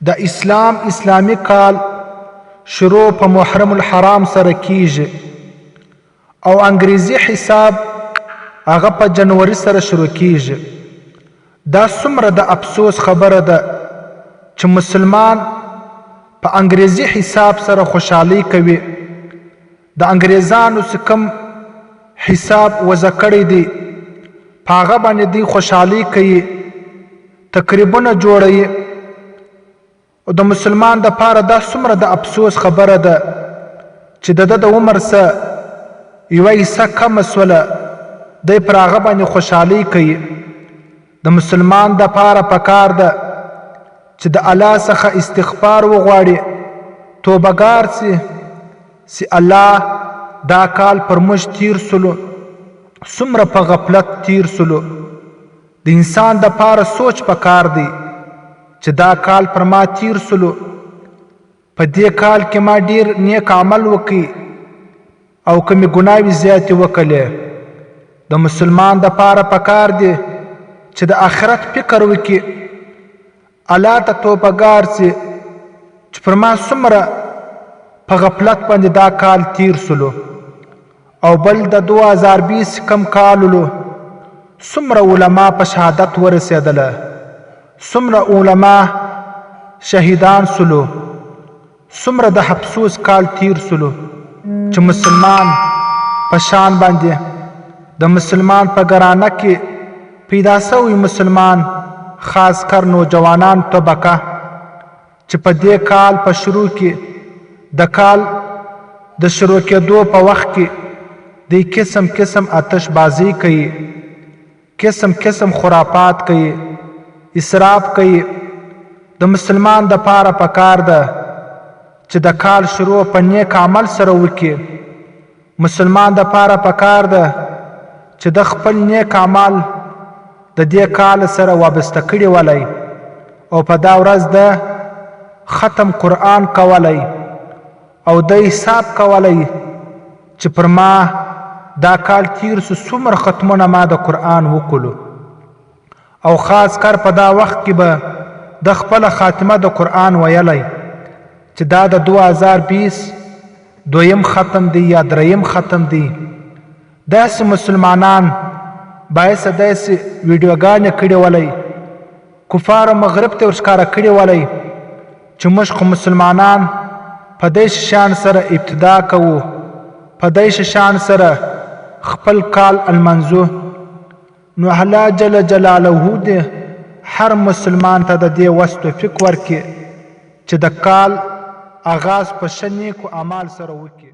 د اسلام اسلامی کال شروع په محرم الحرام سره کیږي او انګریزي حساب هغه په جنوري سره شروع کیږي. دا څومره د افسوس خبره ده چې مسلمان په انګریزي حساب سره خوشحالي کوي. د انګریزانو چې کوم حساب وضع کړی دی په هغه باندې دی خوشحالي کوي، تقریبونه جوړوي. او د مسلمان د پاره دا څومره د افسوس خبره ده چې د عمر څه یوه حصه کمه سوله دی پر هغه باندې خوشحالي کوي. د مسلمان د پاره پکار ده چې د الله څخه استغفار وغواړي، توبهګار سي الله دا کال پر موږ تیر سلو، څومره په غفلت تیر سلو. د انسان د پاره سوچ پکار دی چې دا کال پر ما تیر سلو، په دې کال کې ما ډیر نیک عمل وکړي او کمی ګناوې زیاتې وکړلې. د مسلمان د پاره پکار دی چې د آخرت فکر وکړي، الله ته توبهګار سي چې پر ما څومره په غفلت باندې دا کال تیر سلو. او بل د 2020 کم کالولو څومره علما په شهادت ورسېدله، څومره علما شهیدان سلو، څومره د افسوس کال تیر سلو چې مسلمان په شان باندې د مسلمان په ګرانه کې پیدا سوی مسلمان، خاص کر نوجوانان طبقه چې په دې کال په شروع کې د کال د شروع کېدو په وخت کې دی قسم قسم آتش بازی کوي، قسم قسم خرافات کوي، اسراف کوي. د مسلمان د پاره پکار ده چې د کال شروع په نیک عمل سره وکړي. مسلمان د پاره پکار ده چې د خپل نیک عمل د دې کال سره وابسته کړي ولای او په دا ورځ د ختم قرآن کولای او د حساب کولای چې پر ما دا کال تیر سو څومره ختمونه ما د قرآن وکړو. او خاص کر په دا وخت کې به د خپل خاتمه د قرآن ویلی چې دا د 2020 دویم ختم دی یا دریم ختم دی. داسې مسلمانان باعث داسې ویډیوګانې کړې ولی، کفار مغرب ته ورښکاره کړې ولی چې موږ خو مسلمانان په دې شان سره ابتدا کوو، په دې شان سره خپل کال المنځو. نو الله جل جلاله دې هر مسلمان ته د دې وس توفیق ورکړي چې د کال آغاز په ښه نیکو اعمال سره وکړي.